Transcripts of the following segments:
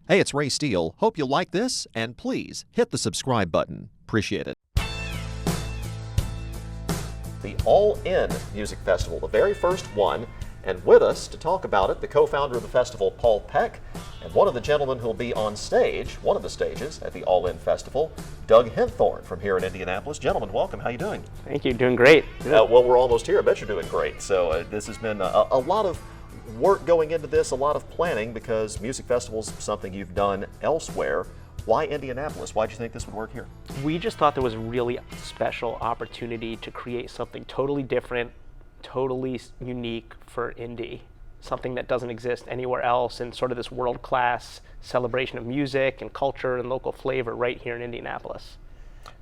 Hey, it's Ray Steele. Hope you like this, and please hit the subscribe button. Appreciate it. The All In Music Festival, the very first one, and with us to talk about it, the co-founder of the festival, Paul Peck, and one of the gentlemen who'll be on stage, one of the stages at the All In Festival, Doug Henthorn from here in Indianapolis. Gentlemen, welcome. How you doing? Thank you. Doing great. Well, we're almost here. I bet you're doing great. So this has been a lot of work going into this, a lot of planning, because music festivals is something you've done elsewhere. Why Indianapolis? Why did you think this would work here? We just thought there was a really special opportunity to create something totally different, totally unique for Indy, something that doesn't exist anywhere else, and sort of this world-class celebration of music and culture and local flavor right here in Indianapolis.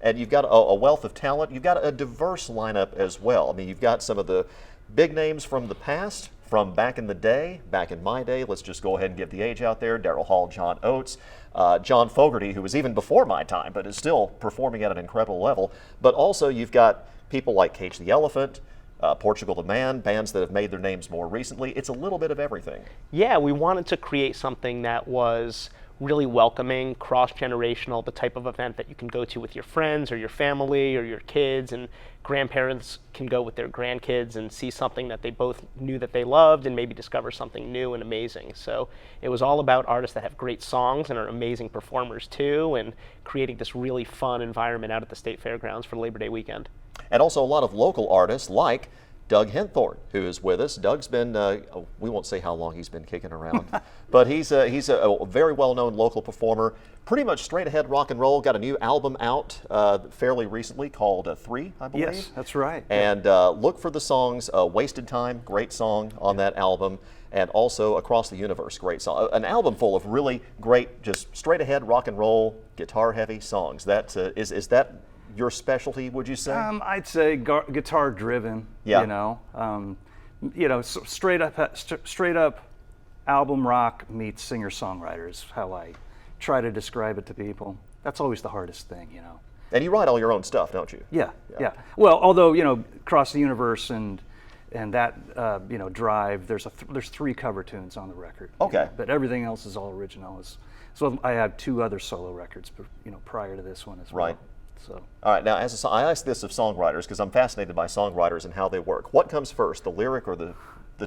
And you've got a wealth of talent. You've got a diverse lineup as well. I mean, you've got some of the big names from the past, from back in the day, back in my day. Let's just go ahead and give the age out there. Daryl Hall, John Oates, John Fogerty, who was even before my time, but is still performing at an incredible level. But also you've got people like Cage the Elephant, Portugal the Man, bands that have made their names more recently. It's a little bit of everything. Yeah, we wanted to create something that was really welcoming, cross-generational, the type of event that you can go to with your friends or your family or your kids, and grandparents can go with their grandkids and see something that they both knew that they loved and maybe discover something new and amazing. So it was all about artists that have great songs and are amazing performers too, and creating this really fun environment out at the State Fairgrounds for Labor Day weekend. And also a lot of local artists like Doug Henthorn, who is with us. Doug's been, we won't say how long he's been kicking around, but he's a very well-known local performer, pretty much straight ahead rock and roll. Got a new album out fairly recently called 3, I believe. Yes, that's right. And look for the songs, Wasted Time, great song on that album, and also Across the Universe, great song. An album full of really great, just straight ahead rock and roll, guitar heavy songs. That is that your specialty, would you say? I'd say guitar driven. Yeah. Straight up album rock meets singer songwriter is how I try to describe it to people. That's always the hardest thing, And you write all your own stuff, don't you? Yeah. Well, although Across the Universe and that Drive, there's 3 cover tunes on the record. Okay. But everything else is all original. So I have 2 other solo records, prior to this one as well. Right. So. All right, now I ask this of songwriters because I'm fascinated by songwriters and how they work. What comes first, the lyric or the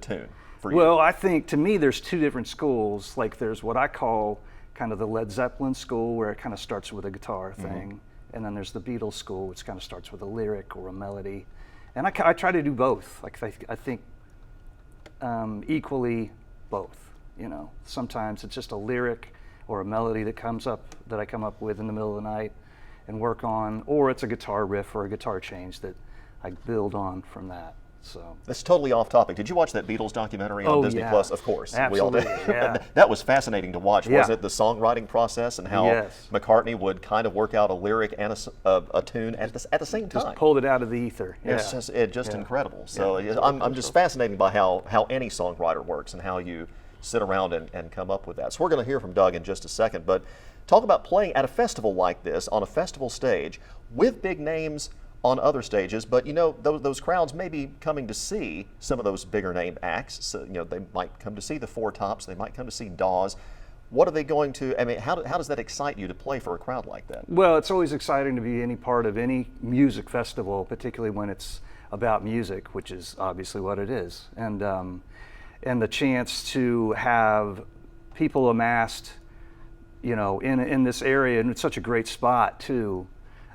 tune for you? Well, I think to me there's 2 different schools. Like there's what I call kind of the Led Zeppelin school, where it kind of starts with a guitar thing, and then there's the Beatles school, which kind of starts with a lyric or a melody. And I try to do both. Like I think equally both. Sometimes it's just a lyric or a melody that I come up with in the middle of the night and work on, or it's a guitar riff or a guitar change that I build on from that. So that's totally off topic. Did you watch that Beatles documentary on Disney Plus? Of course, absolutely. We all did. Yeah. That was fascinating to watch. Yeah. Was it the songwriting process and how McCartney would kind of work out a lyric and a tune at the same time? Just pulled it out of the ether. Yeah. It's just incredible. So I'm just fascinated by how any songwriter works and how you sit around and come up with that. So we're going to hear from Doug in just a second, but talk about playing at a festival like this, on a festival stage, with big names on other stages, but those crowds may be coming to see some of those bigger name acts. So, they might come to see the Four Tops, they might come to see Dawes. What are they going to, how does that excite you to play for a crowd like that? Well, it's always exciting to be any part of any music festival, particularly when it's about music, which is obviously what it is. And the chance to have people amassed in this area, and it's such a great spot too,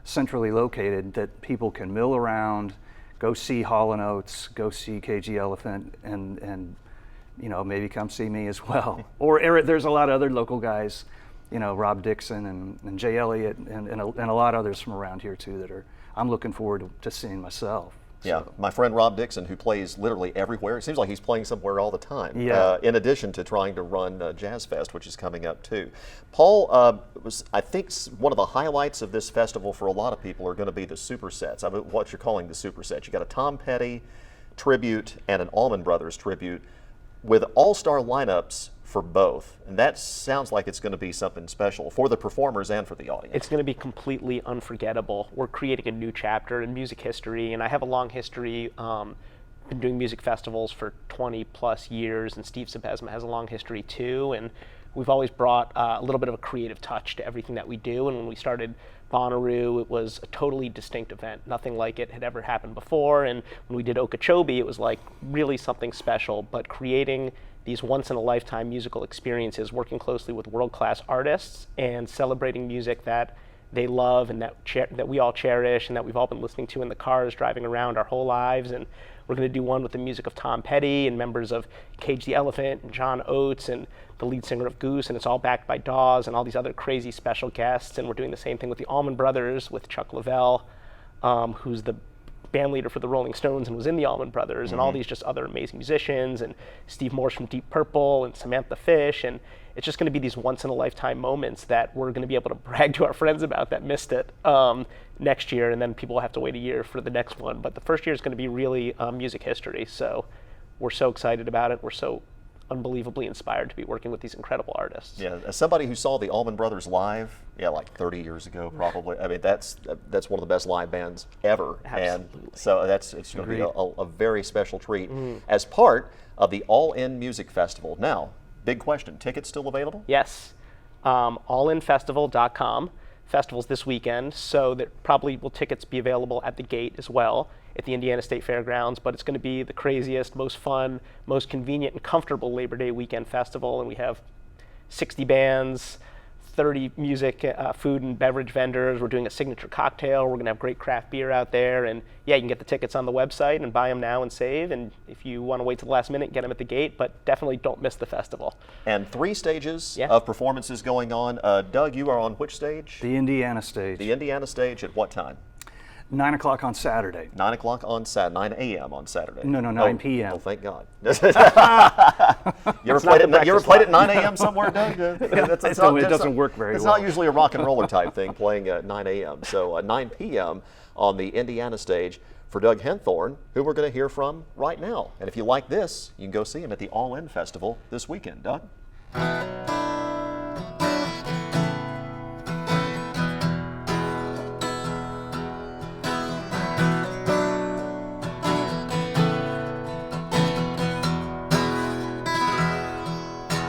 centrally located, that people can mill around, go see Hall & Oates, go see KG Elephant, and maybe come see me as well. Or there's a lot of other local guys, Rob Dixon and Jay Elliott and a lot of others from around here too that I'm looking forward to seeing myself. Yeah, my friend Rob Dixon, who plays literally everywhere. It seems like he's playing somewhere all the time. Yeah. In addition to trying to run Jazz Fest, which is coming up too. Paul, was I think one of the highlights of this festival for a lot of people are going to be the supersets. What you're calling the supersets. You got a Tom Petty tribute and an Allman Brothers tribute with all-star lineups for both, and that sounds like it's going to be something special for the performers and for the audience. It's going to be completely unforgettable. We're creating a new chapter in music history, and I have a long history, been doing music festivals for 20 plus years, and Steve Sebesma has a long history too, and we've always brought a little bit of a creative touch to everything that we do. And when we started Bonnaroo, it was a totally distinct event. Nothing like it had ever happened before. And when we did Okeechobee, it was like really something special. But creating these once-in-a-lifetime musical experiences, working closely with world-class artists and celebrating music that they love and that we all cherish and that we've all been listening to in the cars driving around our whole lives. And we're going to do one with the music of Tom Petty and members of Cage the Elephant and John Oates and the lead singer of Goose, and it's all backed by Dawes and all these other crazy special guests. And we're doing the same thing with the Allman Brothers, with Chuck Leavell, who's the band leader for the Rolling Stones and was in the Allman Brothers, and all these just other amazing musicians, and Steve Morse from Deep Purple, and Samantha Fish. And it's just going to be these once-in-a-lifetime moments that we're going to be able to brag to our friends about that missed it next year, and then people will have to wait a year for the next one. But the first year is going to be really music history, so we're so excited about it. We're so unbelievably inspired to be working with these incredible artists. Yeah, as somebody who saw the Allman Brothers live, like 30 years ago probably, I mean, that's one of the best live bands ever. Absolutely. And so it's going to be a very special treat as part of the All In Music Festival. Now, big question, tickets still available? Yes, allinfestival.com. Festival's this weekend, so that probably will tickets be available at the gate as well at the Indiana State Fairgrounds, but it's going to be the craziest, most fun, most convenient and comfortable Labor Day weekend festival, and we have 60 bands, 30 music, food and beverage vendors. We're doing a signature cocktail. We're going to have great craft beer out there, and yeah, you can get the tickets on the website and buy them now and save, and if you want to wait till the last minute, get them at the gate, but definitely don't miss the festival. And 3 stages of performances going on. Doug, you are on which stage? The Indiana stage. The Indiana stage at what time? 9 o'clock on Saturday. 9 o'clock on Saturday, 9 a.m. on Saturday. No, 9 p.m. Oh, thank God. You ever played at 9 a.m. somewhere, Doug? It doesn't work very well. It's not usually a rock and roller type thing playing at 9 a.m. So 9 p.m. on the Indiana stage for Doug Henthorn, who we're going to hear from right now. And if you like this, you can go see him at the All In Festival this weekend. Doug?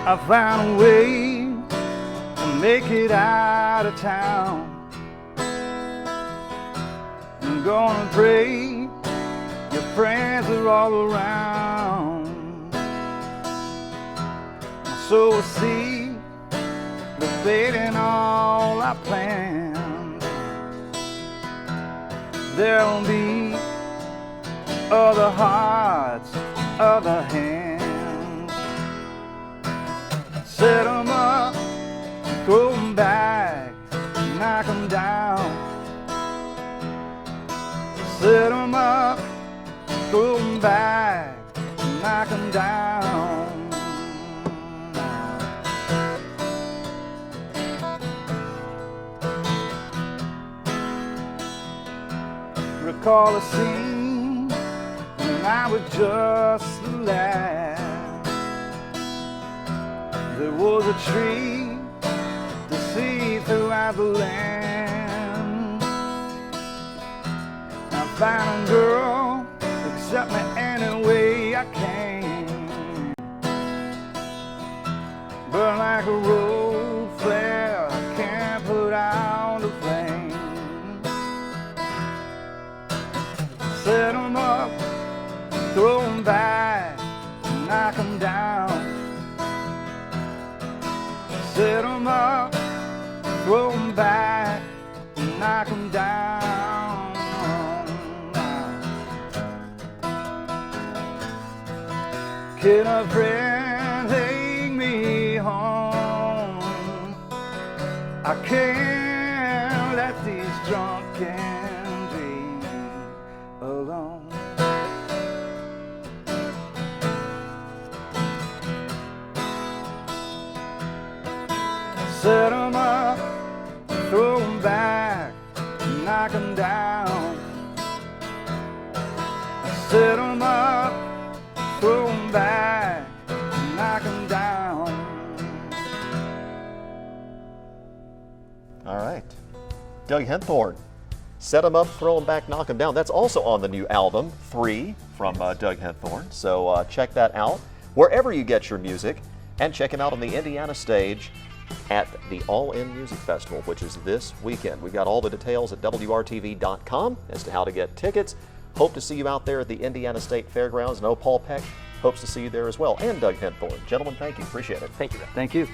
I found a way to make it out of town. I'm gonna pray your friends are all around, so we'll see the fate in all I planned. There'll be other hearts, other hands. Set 'em up, throw 'em back, knock 'em down. Set 'em up, throw 'em back, knock 'em down. Recall a scene when I was just a lad. There was a tree to see throughout the land. I found a girl, accept me any way I can. Burn like a road flare, I can't put out the flame. Set 'em up, throw 'em back, knock 'em down. Set 'em up, throw 'em back, knock 'em down. Can a friend take me home? I can't let these drunken dreams alone. Set 'em up, throw 'em back, knock 'em down. Set 'em up, throw 'em back, knock 'em down. All right. Doug Henthorn, Set 'em Up, Throw 'em Back, Knock 'em Down. That's also on the new album, 3, from Doug Henthorn. So check that out. Wherever you get your music, and check him out on the Indiana stage at the All In Music Festival, which is this weekend. We've got all the details at WRTV.com as to how to get tickets. Hope to see you out there at the Indiana State Fairgrounds. And Paul Peck hopes to see you there as well, and Doug Henthorne. Gentlemen, thank you. Appreciate it. Thank you, Rick. Thank you.